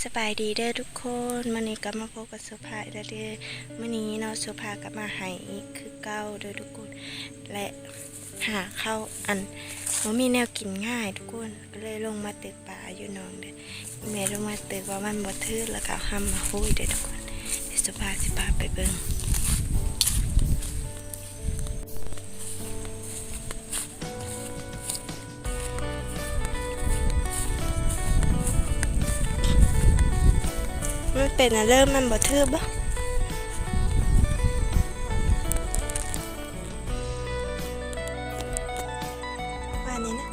สบายดีเด้อทุกคนมื้อนี้ก็มาพบกับสุภาแล้วเด้อมื้อนี้เนาะสุภาก็มาให้อีกคือเก่าเด้อทุกคนและหาข้าวอันบ่มีแนวกินง่ายทุกคนก็เลยลงมาตึกป่าอยู่น้องเด้อแม่ลงมาตึกว่ามันบ่ถือแล้วก็ห้ำมาคุยเด้อทุกคนเดี๋ยวสุภาสิพาไปเบิ่งมันเป็นอะเริ่มมันบ่ถือบ่ว่านี้นะ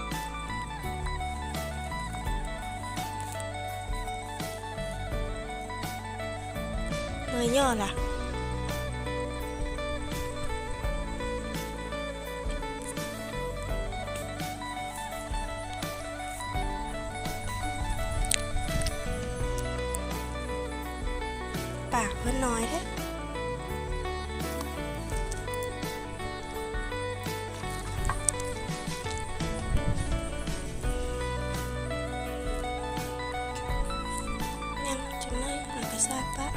เมื่อย่อล่ะปากเพิ่นน้อยเด้อยังจังเลยมันก็ซากปะ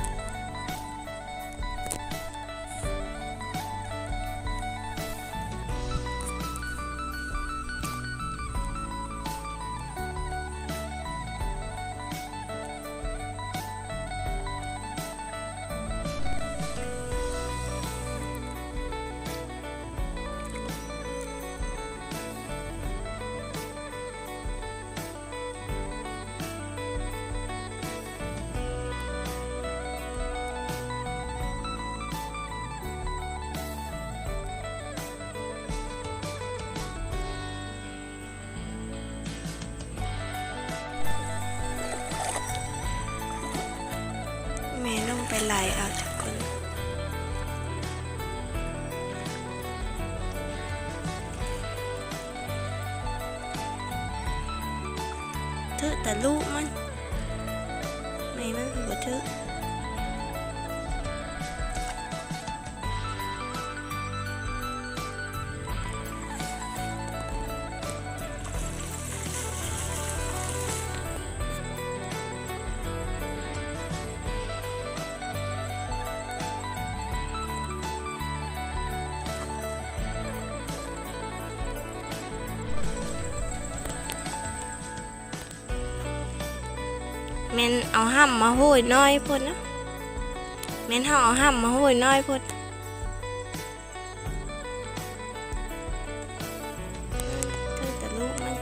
แม่ลงไปไล่เอาทุกคนถือแต่ลูกมันแม่มันบ่ถือแม่นเอาห้ำมาโหยน้อยพุ่นนะแม่นเฮาเอาห้ำมาโหยน้อยพุ่นถือแต่ลูกมัน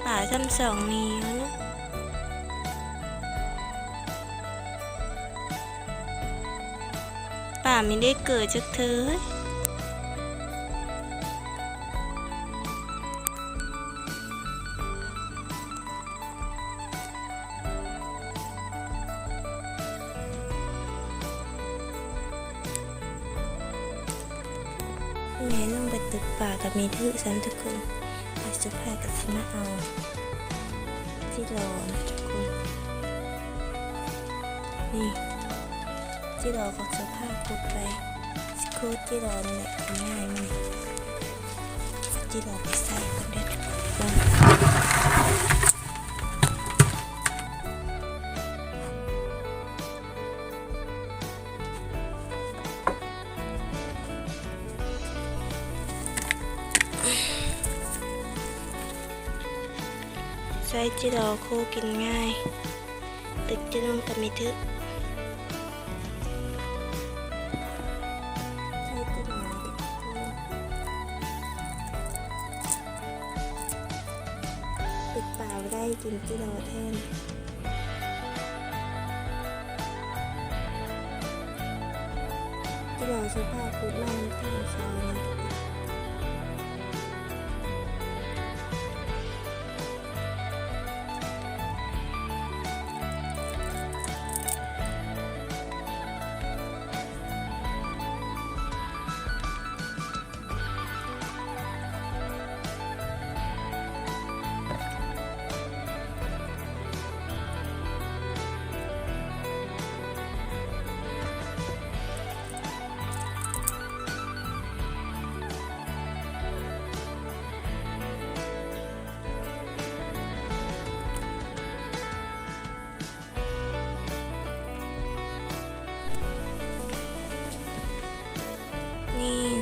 ป่าซ้ำสองนิ้วนะป่าไม่ได้เกิดจากเธอแม่ลงไปตึกป่ากับมีถือซ้ำทุกคนอาสุภากับสมาเอาที่รอนะทุกคนนี่ที่รอกับสุภาขุดไปขุดที่รอนี่แหละง่ายมันที่รอไปใส่กันได้ทุกคนใส่จิโร่คู่กินง่ายตึกจะลงกับมีทึกใส่จิโร่ตึกเปล่าได้กินจิโร่แทนจิโร่สุภาพพูดมากทางซ้ายนะ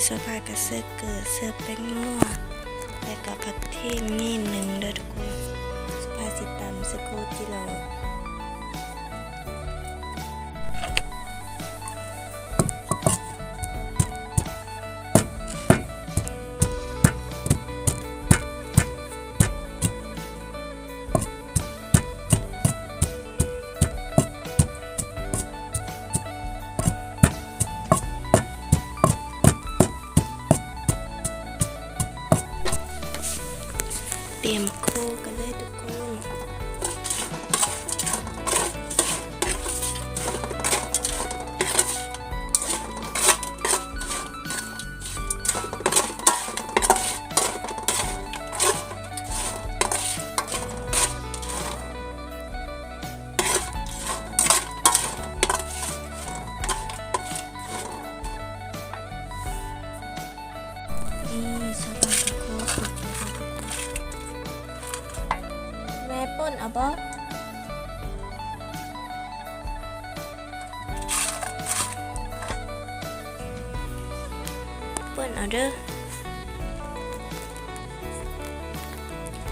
โซฟากับเสื้อเกิดเสื้อแป้งนัวแล้วก็ผักเทศนี่หนึ่งเด้อทุกคนโซฟาสิตำสกูจิโร่เตรียมโคกันเลยทุกคนนี่โซฟากับโคสุกแล้วทุกคนแม่ป่นเอาบ่ป่นเอาเด้อ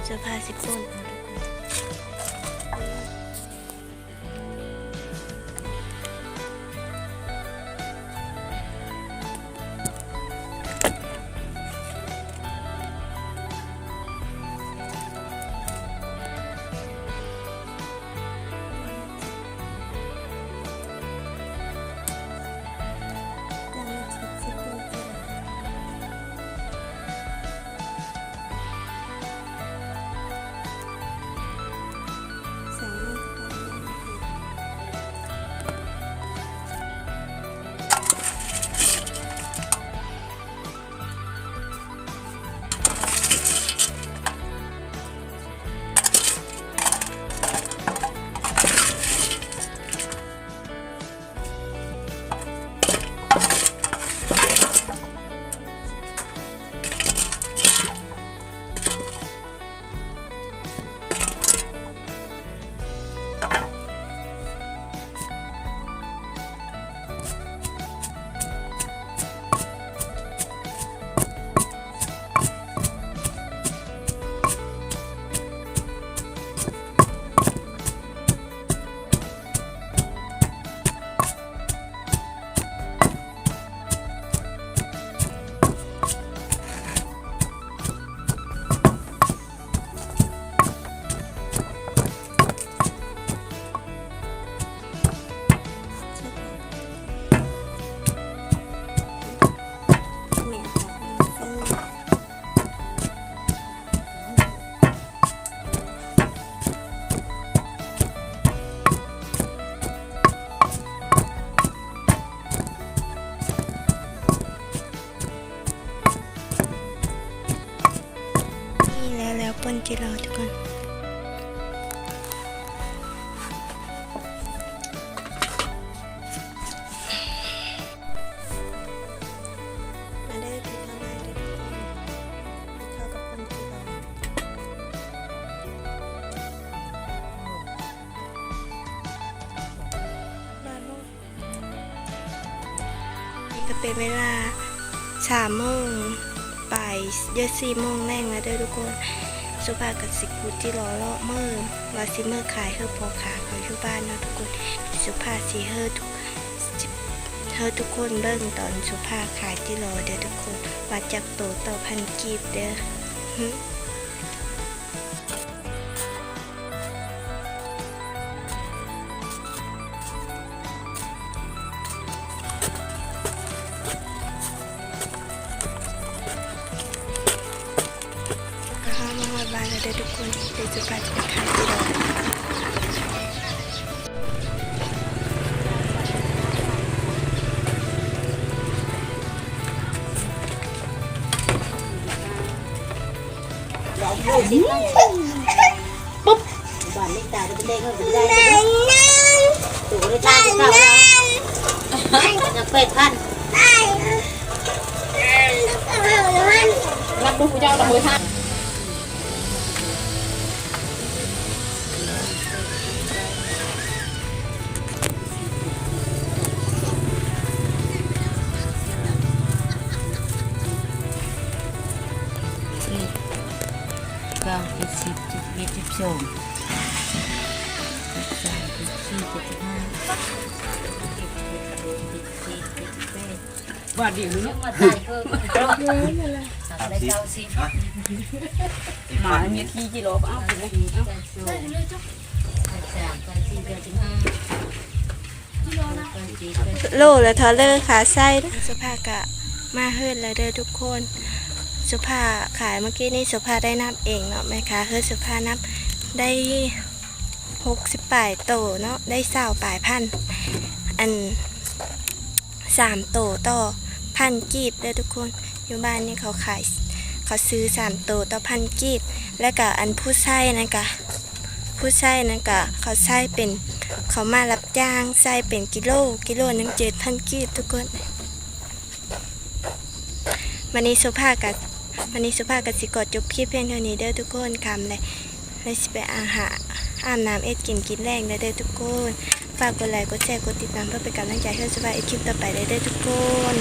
เสื้อผ้าสิป่นเอาทุกคนแล้วป่นจิโร่ทุกคนมาได้กินข้าวมาได้ทุกคนกินข้าวกับป่นจิโร่ได้บ่นี่ก็เป็นเวลา3 โมงบ่ายเดี๋ยว4 โมงแรงแล้วเด้อทุกคนสุภาพกับสิกูจิรอเลาะเมื่อว่าสิเมื่อขายเฮอพอขาเขาอยู่บ้านเนาะทุกคนสุภาพสิเฮอทุกคนเบิ่งตอนสุภาพขายจิรอเด้อทุกคนว่าจักโตต่อพันกีบเด้อบ้านแล้วเด้อทุกคนเดี๋ยวสุภาพจะไปขายจิโร่ปุ๊บบ้านเล็กตาจะเป็นเด็กเขาจะได้ตัวเล็กตาจะเข้าจะ8,000รับดูผู้เจ้าละ15,000 ว่าเดี๋ยวนี้ มาตายเพิ่มได้เก้าสิบ หมาเนี่ยขี้กิโลเอาไปเลยเอา โลแล้วทอเลอร์ขาไส้สุภากะมาเฮิรแล้วเด้อทุกคนสุภาขายเมื่อกี้นี่สุภาได้นับเองเนาะแม่ค้าเฮิรสุภานับได้60 ปลายโตเนาะได้20 ปลายพันอัน3 โตต่อ1,000 กีบเด้อทุกคนอยู่บ้านนี่เขาขายเขาซื้อ3 โตต่อ1,000 กีบแล้วก็อันผู้ไส้นั่นกะผู้ไส้นั่นกะเขาไส้เป็นเขามารับจ้างไส้เป็นกิโลนึง7,000 กีบทุกคนวันนี้สุภากับสิกดจบคลิปเพียงเท่านี้เด้อทุกคนคำเลยสิไปอาบน้ำกินแรงเด้อทุกคนฝากกดไลค์กดแชร์กดติดตามเพื่อเป็นกำลังใจให้สุภาอีกคลิปต่อไปเด้อทุกคน